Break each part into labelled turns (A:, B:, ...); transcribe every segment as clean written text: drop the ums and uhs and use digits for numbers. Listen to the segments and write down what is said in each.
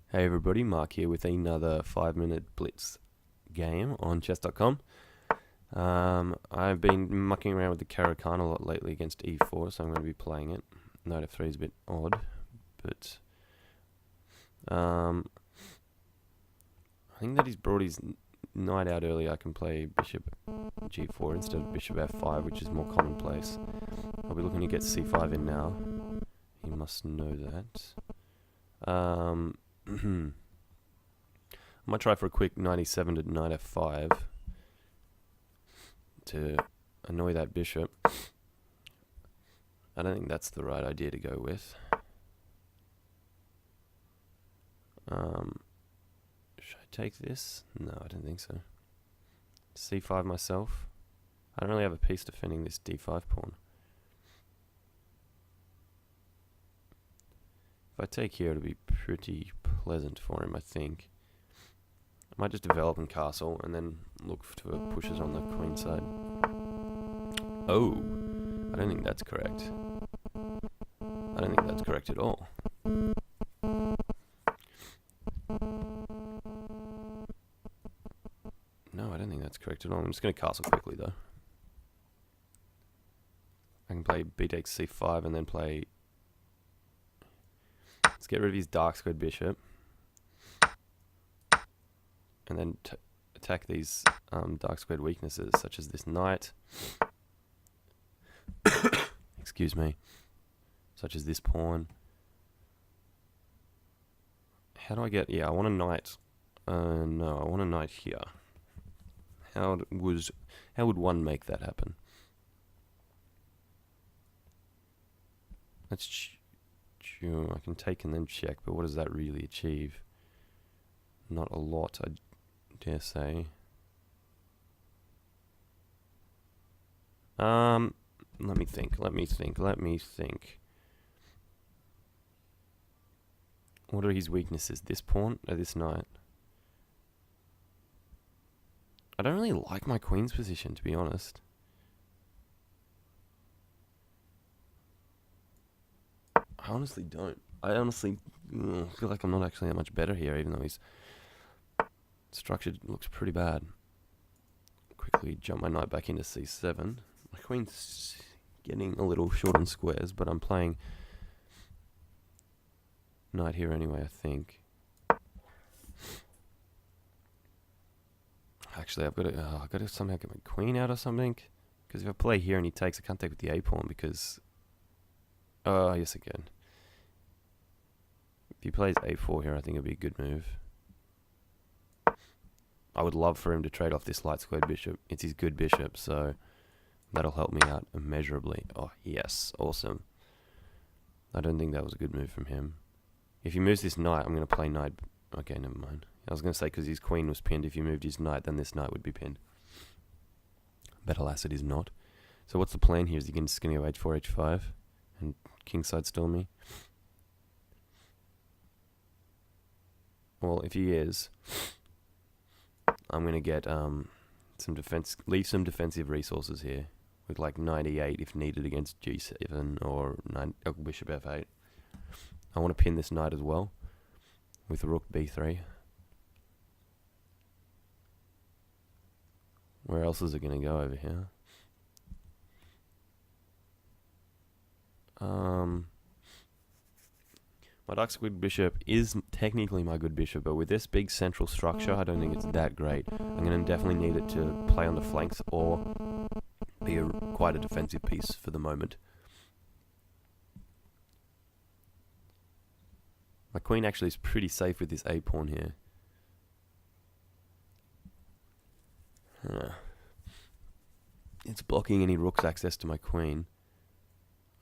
A: Hey everybody, Mark here with another 5-minute blitz game on chess.com. I've been mucking around with the Caro-Kann a lot lately against e4, so I'm going to be playing it. Knight f3 is a bit odd, but I think that he's brought his knight out early. I can play bishop g4 instead of bishop f5, which is more commonplace. I'll be looking to get c5 in now. He must know that. I might try for a quick 97 to knight f5 to annoy that bishop. I don't think that's the right idea to go with. Should I take this? No, I don't think so. c5 myself. I don't really have a piece defending this d5 pawn. If I take here, it'll be pretty pleasant for him, I think. I might just develop and castle, and then look for pushes on the queen side. Oh, I don't think that's correct. I don't think that's correct at all. No, I don't think that's correct at all. I'm just going to castle quickly, though. I can play b takes c5 and then play... Let's get rid of his dark squared bishop. And then attack these dark squared weaknesses, such as this knight. Excuse me. Such as this pawn. How do I get... Yeah, I want a knight. No, I want a knight here. How would one make that happen? Let's... Sure, I can take and then check, but what does that really achieve? Not a lot, I dare say. Let me think. What are his weaknesses? This pawn or this knight? I don't really like my queen's position, to be honest. I honestly don't. I honestly feel like I'm not actually that much better here, even though his structure looks pretty bad. Quickly jump my knight back into c7. My queen's getting a little short on squares, but I'm playing knight here anyway, I think. Actually, I've got to somehow get my queen out or something. Because if I play here and he takes, I can't take with the a pawn because... Oh, yes I can. If he plays a4 here, I think it'd be a good move. I would love for him to trade off this light squared bishop. It's his good bishop, so that'll help me out immeasurably. Oh, yes. Awesome. I don't think that was a good move from him. If he moves this knight, I'm going to play knight... Okay, never mind. I was going to say because his queen was pinned. If he moved his knight, then this knight would be pinned. But alas, it is not. So what's the plan here? Is he just going to go h4, h5 and kingside storm me? Well, if he is, I'm going to get leave some defensive resources here with like knight e8 if needed against g7 or bishop f8. I want to pin this knight as well with rook b3. Where else is it going to go over here? My dark squared bishop is technically my good bishop, but with this big central structure, I don't think it's that great. I'm going to definitely need it to play on the flanks or be quite a defensive piece for the moment. My queen actually is pretty safe with this a pawn here. It's blocking any rook's access to my queen.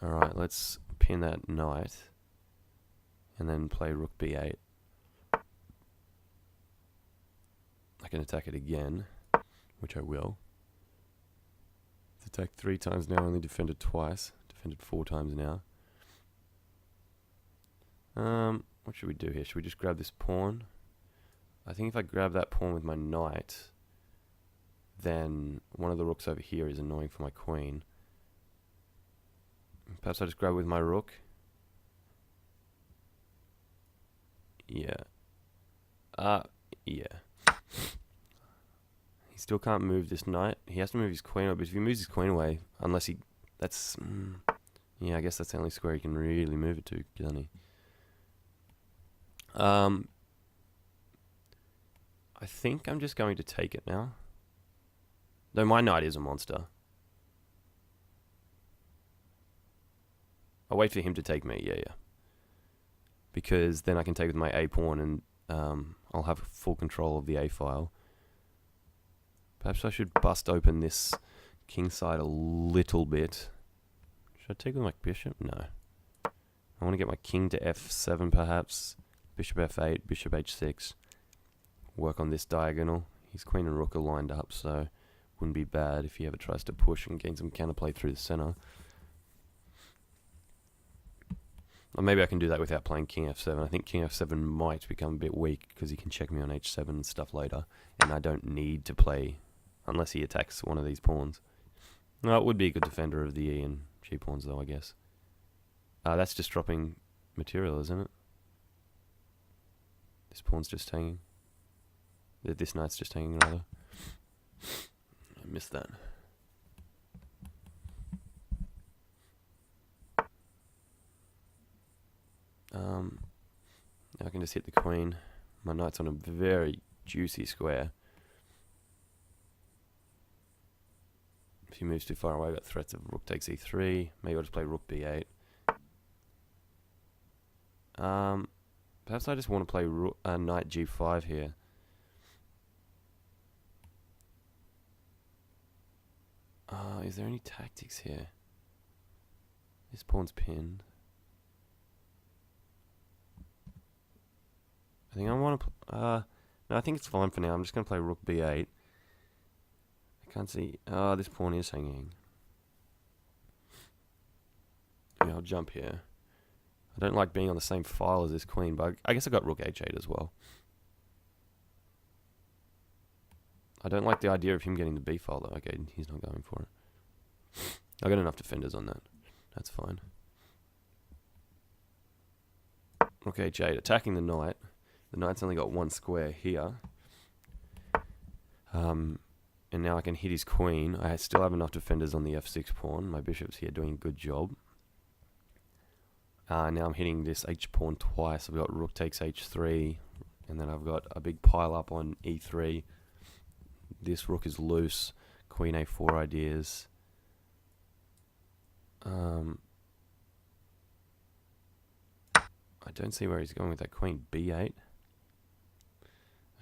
A: Alright, let's pin that knight. And then play rook b8. I can attack it again, which I will. It's attacked 3 times now, only defended twice. Defended 4 times now. What should we do here? Should we just grab this pawn? I think if I grab that pawn with my knight, then one of the rooks over here is annoying for my queen. Perhaps I just grab with my rook. Yeah, Yeah. He still can't move this knight. He has to move his queen away, but if he moves his queen away, unless he... That's... yeah, I guess that's the only square he can really move it to, can't he? I think I'm just going to take it now. Though my knight is a monster. I'll wait for him to take me, yeah. Because then I can take with my A pawn and I'll have full control of the A file. Perhaps I should bust open this king side a little bit. Should I take with my bishop? No. I want to get my king to F7 perhaps. Bishop F8, bishop H6. Work on this diagonal. His queen and rook are lined up, so wouldn't be bad if he ever tries to push and gain some counterplay through the center. Or maybe I can do that without playing king F7. I think king F7 might become a bit weak because he can check me on H7 and stuff later, and I don't need to play unless he attacks one of these pawns. No, it would be a good defender of the E and G pawns though, I guess. That's just dropping material, isn't it? This pawn's just hanging. This knight's just hanging, rather. I missed that. Now I can just hit the queen. My knight's on a very juicy square. If he moves too far away, I've got threats of rook takes e3. Maybe I'll just play rook b8. Perhaps I just want to play knight g5 here. Is there any tactics here? This pawn's pinned. I think I want to... no, I think it's fine for now. I'm just going to play rook b8. I can't see... this pawn is hanging. Yeah, I'll jump here. I don't like being on the same file as this queen, but I guess I got rook h8 as well. I don't like the idea of him getting the b file though. Okay, he's not going for it. I got enough defenders on that. That's fine. Rook h8, attacking the knight. The knight's only got one square here. And now I can hit his queen. I still have enough defenders on the f6 pawn. My bishop's here doing a good job. Now I'm hitting this h pawn twice. I've got rook takes h3, and then I've got a big pile up on e3. This rook is loose. Queen a4 ideas. I don't see where he's going with that queen b8. I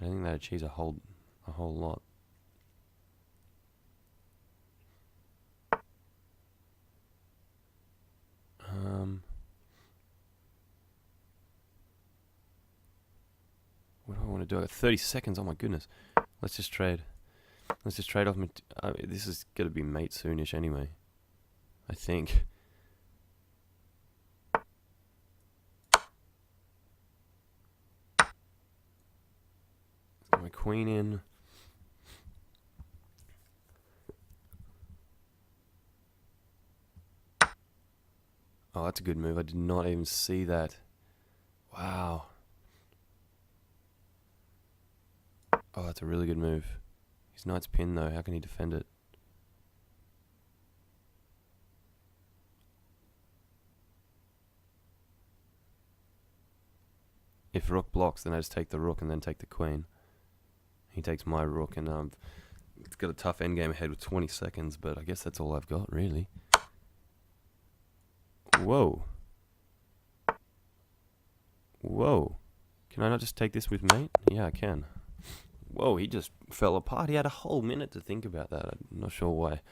A: don't think that achieves a whole lot. What do I want to do? I got 30 seconds. Oh my goodness. Let's just trade. Let's just trade off. This is going to be mate soonish anyway. I think. Got my queen in. Oh, that's a good move. I did not even see that. Wow. Oh, that's a really good move. His knight's pinned though. How can he defend it? If rook blocks, then I just take the rook and then take the queen. He takes my rook, and it's got a tough endgame ahead with 20 seconds, but I guess that's all I've got, really. Whoa. Whoa. Can I not just take this with mate? Yeah, I can. Whoa, he just fell apart. He had a whole minute to think about that. I'm not sure why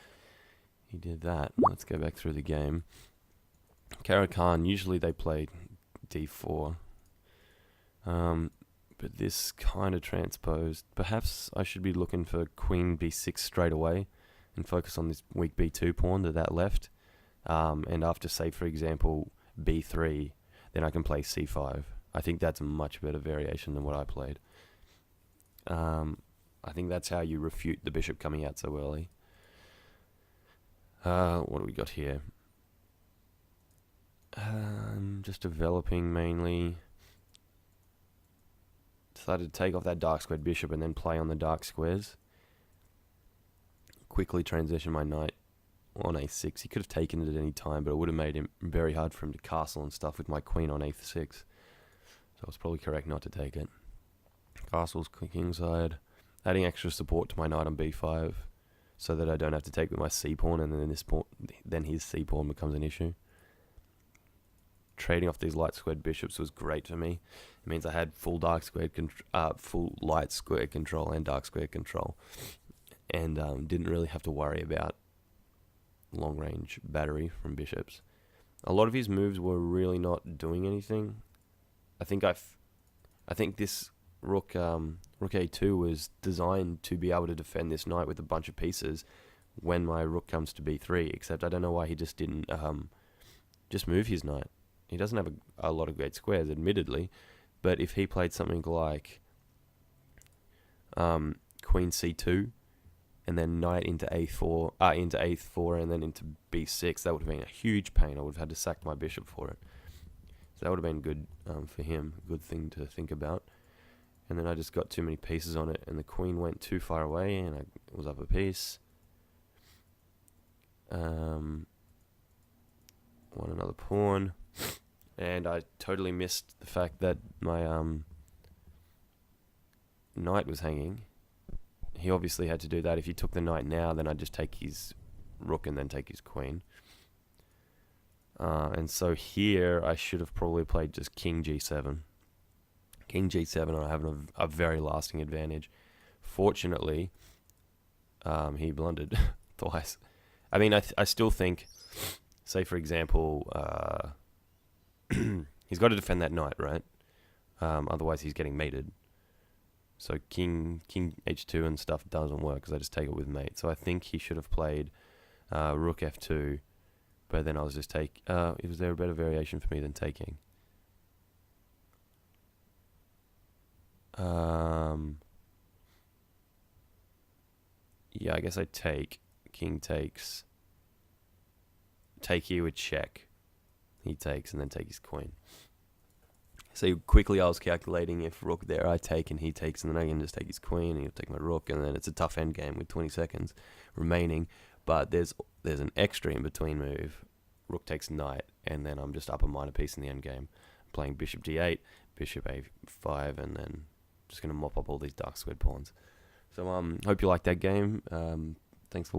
A: he did that. Let's go back through the game. Caro-Kann, usually they play d4. But this kind of transposed. Perhaps I should be looking for queen b6 straight away and focus on this weak b2 pawn to that left. And after, say, for example, b3, then I can play c5. I think that's a much better variation than what I played. I think that's how you refute the bishop coming out so early. What do we got here? Just developing mainly. decided to take off that dark squared bishop and then play on the dark squares. Quickly transition my knight on a6. He could have taken it at any time, but it would have made him very hard for him to castle and stuff with my queen on a6. So I was probably correct not to take it. Castles kingside, adding extra support to my knight on b5, so that I don't have to take with my c pawn, and then his c pawn becomes an issue. Trading off these light squared bishops was great for me. It means I had full full light square control and dark square control, and didn't really have to worry about long range battery from bishops. A lot of his moves were really not doing anything. I think this rook a2 was designed to be able to defend this knight with a bunch of pieces when my rook comes to b3, except I don't know why he just didn't just move his knight. He doesn't have a lot of great squares, admittedly, but if he played something like queen c2 and then knight into a4 and then into b6, that would have been a huge pain. I would have had to sack my bishop for it. So that would have been good for him, a good thing to think about. And then I just got too many pieces on it, and the queen went too far away, and I was up a piece. Won another pawn, and I totally missed the fact that my knight was hanging. He obviously had to do that. If he took the knight now, then I'd just take his rook and then take his queen. And so here I should have probably played just king g7. King g7, and I have a very lasting advantage. Fortunately, he blundered twice. I mean, I still think, say for example, he's got to defend that knight, right? Otherwise he's getting mated. So king h2 and stuff doesn't work because I just take it with mate. So I think he should have played rook f2, but then I was just was there a better variation for me than taking? Yeah, I guess I take. King takes. Take here with check. He takes and then take his queen. So quickly I was calculating if rook there, I take and he takes, and then I can just take his queen and he'll take my rook, and then it's a tough endgame with 20 seconds remaining. But there's an extra in between move. Rook takes knight, and then I'm just up a minor piece in the endgame. Playing bishop d8, bishop a5, and then just going to mop up all these dark squared pawns. So hope you like that game. Thanks for watching.